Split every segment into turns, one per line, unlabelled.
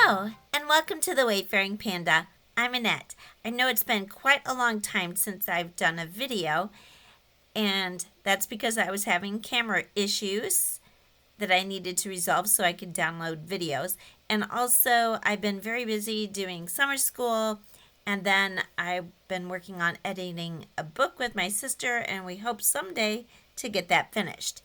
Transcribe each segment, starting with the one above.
Hello, and welcome to the Wayfaring Panda. I'm Annette. I know it's been quite a long time since I've done a video, and that's because I was having camera issues that I needed to resolve so I could download videos. And also, I've been very busy doing summer school, and then I've been working on editing a book with my sister, and we hope someday to get that finished.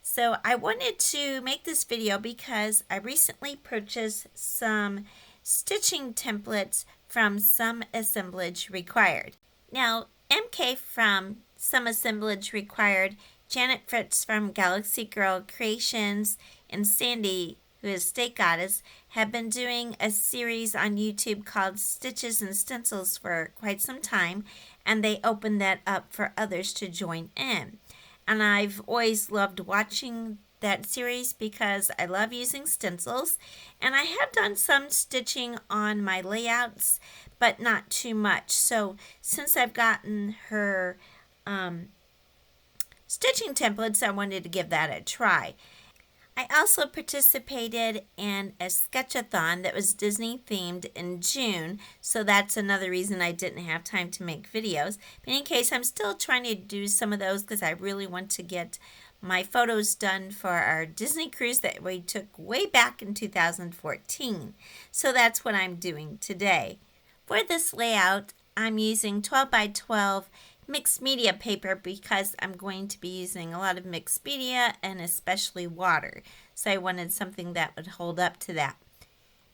So I wanted to make this video because I recently purchased some stitching templates from Some Assemblage Required. Now, MK from Some Assemblage Required, Janet Fritz from Galaxy Girl Creations, and Sandy, who is State Goddess, have been doing a series on YouTube called Stitches and Stencils for quite some time, and they opened that up for others to join in. And I've always loved watching that series because I love using stencils. And I have done some stitching on my layouts, but not too much. So since I've gotten her stitching templates, I wanted to give that a try. I also participated in a sketchathon that was Disney themed in June, so that's another reason I didn't have time to make videos. But in any case, I'm still trying to do some of those because I really want to get my photos done for our Disney cruise that we took way back in 2014. So that's what I'm doing today. For this layout, I'm using 12 by 12 mixed media paper because I'm going to be using a lot of mixed media and especially water. So I wanted something that would hold up to that.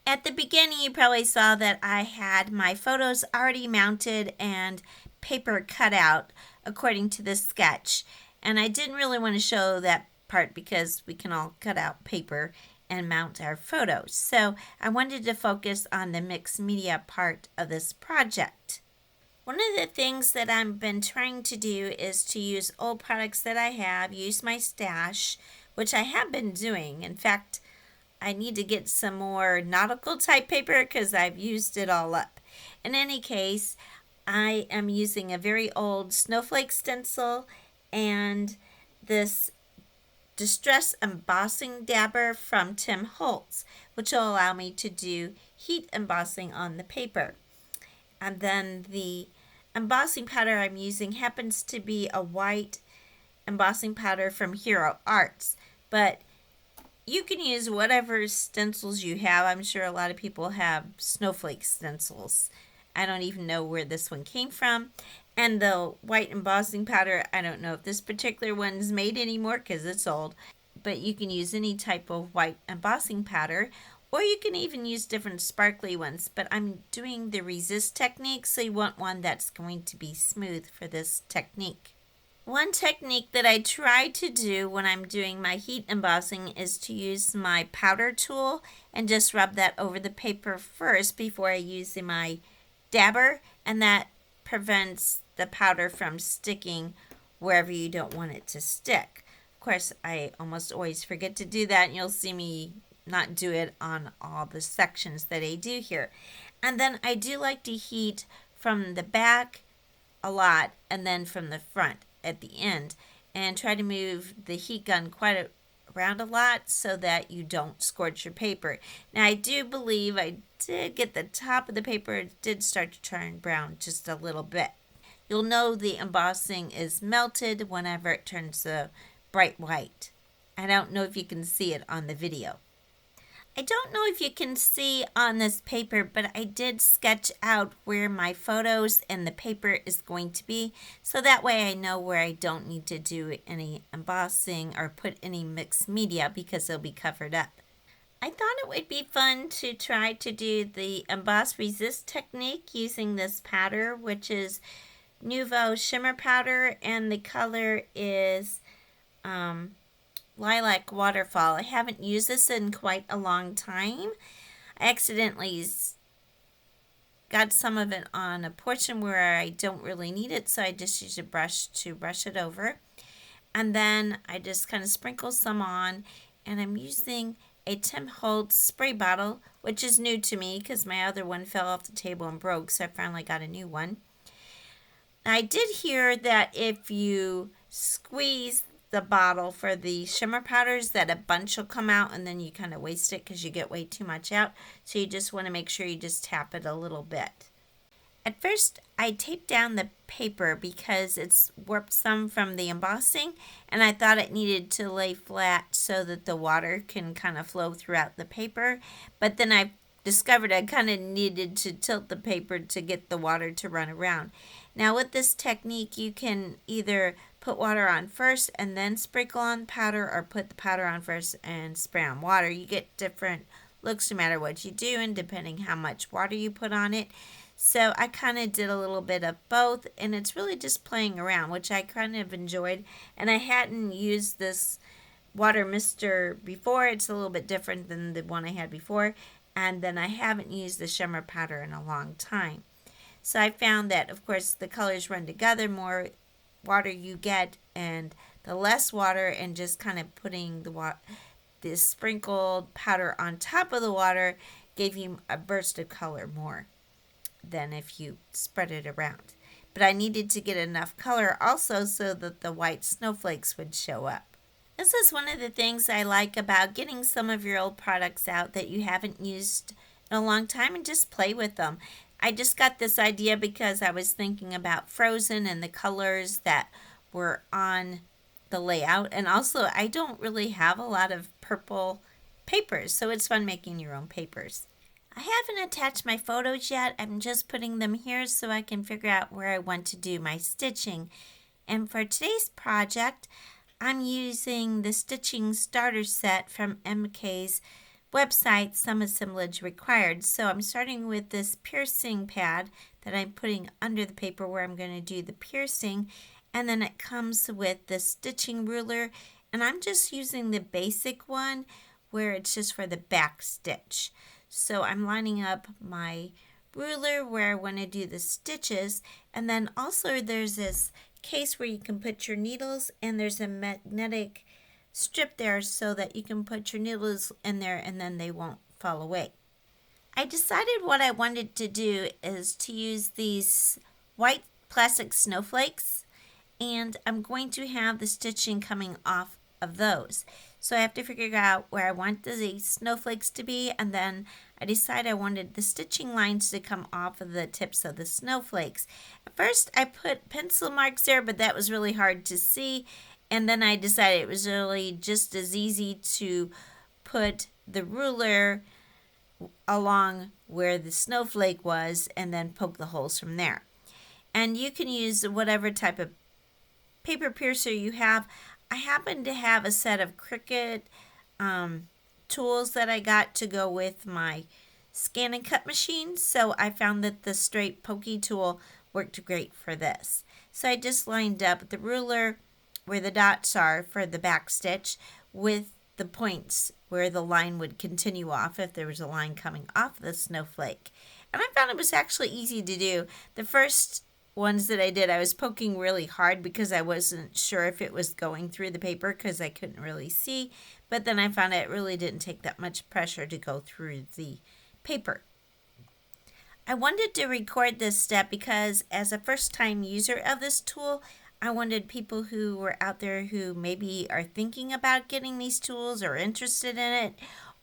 At the beginning, you probably saw that I had my photos already mounted and paper cut out according to the sketch. And I didn't really want to show that part because we can all cut out paper and mount our photos. So I wanted to focus on the mixed media part of this project. One of the things that I've been trying to do is to use old products that I have, use my stash, which I have been doing. In fact, I need to get some more nautical type paper because I've used it all up. In any case, I am using a very old Snowflake Stencil and this Distress Embossing Dabber from Tim Holtz, which will allow me to do heat embossing on the paper. And then the embossing powder I'm using happens to be a white embossing powder from Hero Arts, but you can use whatever stencils you have. I'm sure a lot of people have Snowflake stencils. I don't even know where this one came from. And the white embossing powder, I don't know if this particular one's made anymore because it's old, but you can use any type of white embossing powder. Or you can even use different sparkly ones, but I'm doing the resist technique, so you want one that's going to be smooth for this technique. One technique that I try to do when I'm doing my heat embossing is to use my powder tool and just rub that over the paper first before I use my dabber, and that prevents the powder from sticking wherever you don't want it to stick. Of course, I almost always forget to do that, and you'll see me not do it on all the sections that I do here. And then I do like to heat from the back a lot and then from the front at the end, and try to move the heat gun quite around a lot so that you don't scorch your paper. Now I do believe I did get the top of the paper, it did start to turn brown just a little bit. You'll know the embossing is melted whenever it turns a bright white. I don't know if you can see it on the video. I don't know if you can see on this paper, but I did sketch out where my photos and the paper is going to be, so that way I know where I don't need to do any embossing or put any mixed media because they'll be covered up. I thought it would be fun to try to do the emboss resist technique using this powder, which is Nouveau Shimmer Powder, and the color is Lilac Waterfall. I haven't used this in quite a long time. I accidentally got some of it on a portion where I don't really need it, so I just use a brush to brush it over. And then I just kind of sprinkle some on, and I'm using a Tim Holtz spray bottle, which is new to me because my other one fell off the table and broke, so I finally got a new one. I did hear that if you squeeze the bottle for the shimmer powders that a bunch will come out and then you kind of waste it because you get way too much out. So you just want to make sure you just tap it a little bit. At first, I taped down the paper because it's warped some from the embossing, and I thought it needed to lay flat so that the water can kind of flow throughout the paper. But then I discovered I kind of needed to tilt the paper to get the water to run around. Now with this technique, you can either put water on first and then sprinkle on powder, or put the powder on first and spray on water. You get different looks no matter what you do, and depending how much water you put on it. So I kind of did a little bit of both, and it's really just playing around, which I kind of enjoyed. And I hadn't used this water mister before. It's a little bit different than the one I had before. And then I haven't used the shimmer powder in a long time. So I found that, of course, the colors run together. More water you get, and the less water, and just kind of putting the sprinkled powder on top of the water gave you a burst of color more than if you spread it around. But I needed to get enough color also so that the white snowflakes would show up. This is one of the things I like about getting some of your old products out that you haven't used in a long time and just play with them. I just got this idea because I was thinking about Frozen and the colors that were on the layout. And also, I don't really have a lot of purple papers, so it's fun making your own papers. I haven't attached my photos yet. I'm just putting them here so I can figure out where I want to do my stitching. And for today's project, I'm using the stitching starter set from MK's website, Some Assemblage Required. So I'm starting with this piercing pad that I'm putting under the paper where I'm going to do the piercing. And then it comes with the stitching ruler. And I'm just using the basic one where it's just for the back stitch. So I'm lining up my ruler where I want to do the stitches. And then also there's this case where you can put your needles, and there's a magnetic strip there so that you can put your needles in there and then they won't fall away. I decided what I wanted to do is to use these white plastic snowflakes, and I'm going to have the stitching coming off of those. So I have to figure out where I want the snowflakes to be, and then I decided I wanted the stitching lines to come off of the tips of the snowflakes. At first I put pencil marks there, but that was really hard to see, and then I decided it was really just as easy to put the ruler along where the snowflake was and then poke the holes from there. And you can use whatever type of paper piercer you have. I happen to have a set of Cricut tools that I got to go with my scan and cut machine, so I found that the straight Pokey tool worked great for this. So I just lined up the ruler where the dots are for the back stitch with the points where the line would continue off if there was a line coming off the snowflake. And I found it was actually easy to do. The first ones that I did, I was poking really hard because I wasn't sure if it was going through the paper because I couldn't really see. But then I found it really didn't take that much pressure to go through the paper. I wanted to record this step because as a first-time user of this tool, I wanted people who were out there who maybe are thinking about getting these tools or interested in it,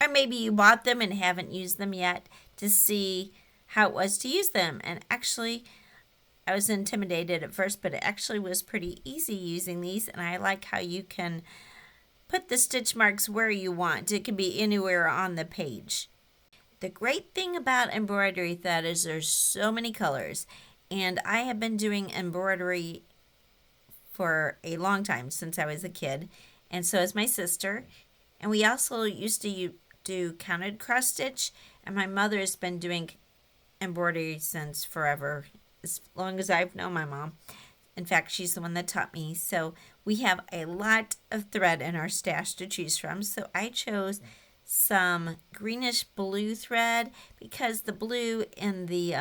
or maybe you bought them and haven't used them yet, to see how it was to use them. And actually, I was intimidated at first, but it actually was pretty easy using these, and I like how you can put the stitch marks where you want. It can be anywhere on the page. The great thing about embroidery thread is there's so many colors, and I have been doing embroidery for a long time, since I was a kid, and so is my sister. And we also used to do counted cross stitch, and my mother has been doing embroidery since forever, as long as I've known my mom. In fact, she's the one that taught me. So we have a lot of thread in our stash to choose from. So I chose some greenish blue thread because the blue in the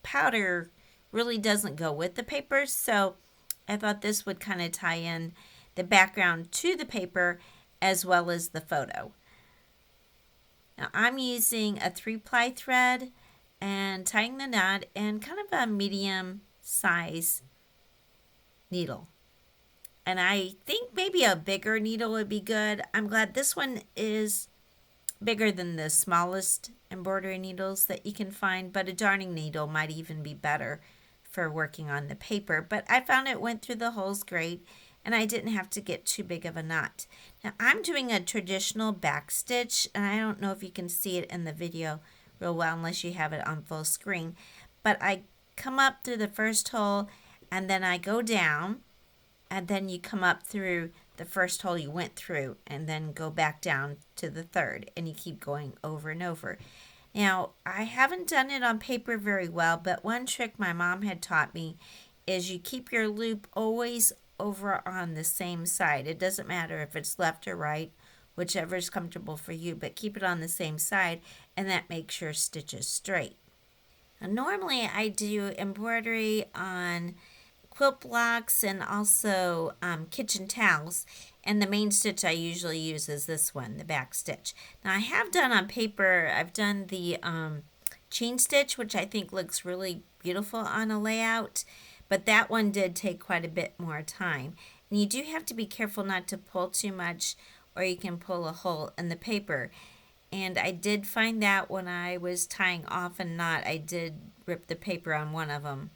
powder really doesn't go with the paper. So I thought this would kind of tie in the background to the paper as well as the photo. Now I'm using a 3-ply thread and tying the knot and kind of a medium size needle. And I think maybe a bigger needle would be good. I'm glad this one is bigger than the smallest embroidery needles that you can find, but a darning needle might even be better for working on the paper. But I found it went through the holes great, and I didn't have to get too big of a knot. Now I'm doing a traditional back stitch, and I don't know if you can see it in the video real well unless you have it on full screen, but I come up through the first hole and then I go down, and then you come up through the first hole you went through and then go back down to the third, and you keep going over and over. Now, I haven't done it on paper very well, but one trick my mom had taught me is you keep your loop always over on the same side. It doesn't matter if it's left or right, whichever is comfortable for you, but keep it on the same side, and that makes your stitches straight. Now, normally I do embroidery on quilt blocks and also kitchen towels, and the main stitch I usually use is this one, the back stitch. Now I have done on paper, I've done the chain stitch, which I think looks really beautiful on a layout, but that one did take quite a bit more time. And you do have to be careful not to pull too much, or you can pull a hole in the paper. And I did find that when I was tying off a knot, I did rip the paper on one of them.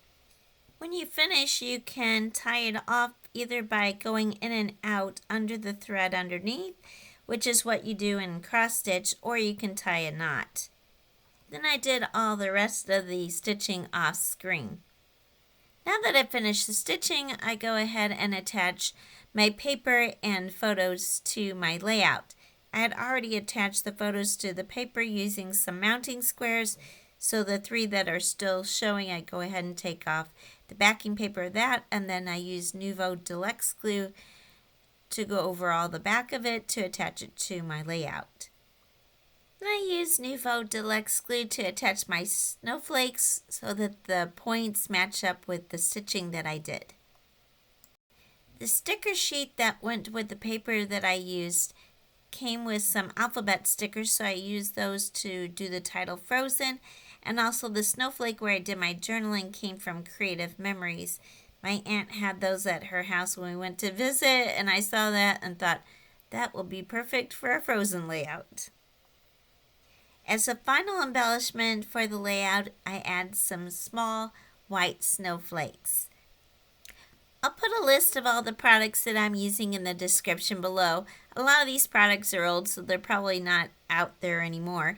When you finish, you can tie it off either by going in and out under the thread underneath, which is what you do in cross stitch, or you can tie a knot. Then I did all the rest of the stitching off screen. Now that I've finished the stitching, I go ahead and attach my paper and photos to my layout. I had already attached the photos to the paper using some mounting squares, so the 3 that are still showing, I go ahead and take off the backing paper of that, and then I use Nouveau Deluxe glue to go over all the back of it to attach it to my layout. Then I use Nouveau Deluxe glue to attach my snowflakes so that the points match up with the stitching that I did. The sticker sheet that went with the paper that I used came with some alphabet stickers, so I used those to do the title Frozen. And also the snowflake where I did my journaling came from Creative Memories. My aunt had those at her house when we went to visit, and I saw that and thought, that will be perfect for a Frozen layout. As a final embellishment for the layout, I add some small white snowflakes. I'll put a list of all the products that I'm using in the description below. A lot of these products are old, so they're probably not out there anymore.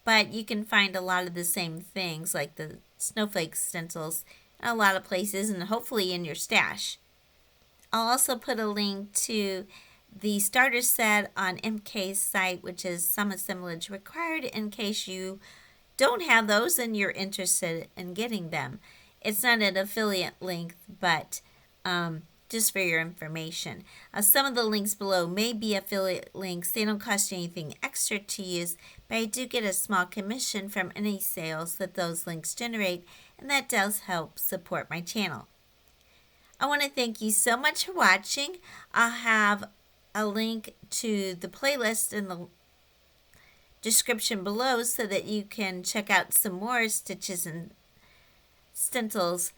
But you can find a lot of the same things, like the Snowflake Stencils, in a lot of places, and hopefully in your stash. I'll also put a link to the starter set on MK's site, which is some assemblage required in case you don't have those and you're interested in getting them. It's not an affiliate link, but just for your information. Some of the links below may be affiliate links. They don't cost you anything extra to use, but I do get a small commission from any sales that those links generate, and that does help support my channel. I want to thank you so much for watching. I'll have a link to the playlist in the description below so that you can check out some more Stitches and Stencils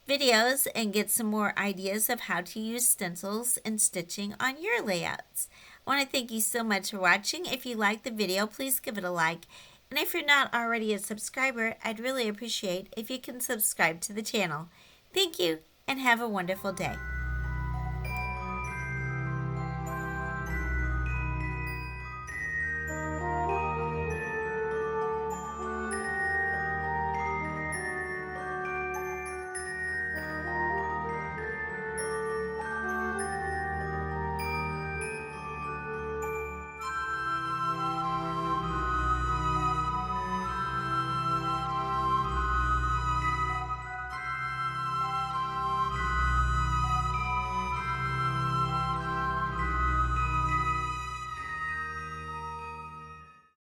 videos and get some more ideas of how to use stencils and stitching on your layouts. I want to thank you so much for watching. If you liked the video, please give it a like. And if you're not already a subscriber, I'd really appreciate if you can subscribe to the channel. Thank you and have a wonderful day.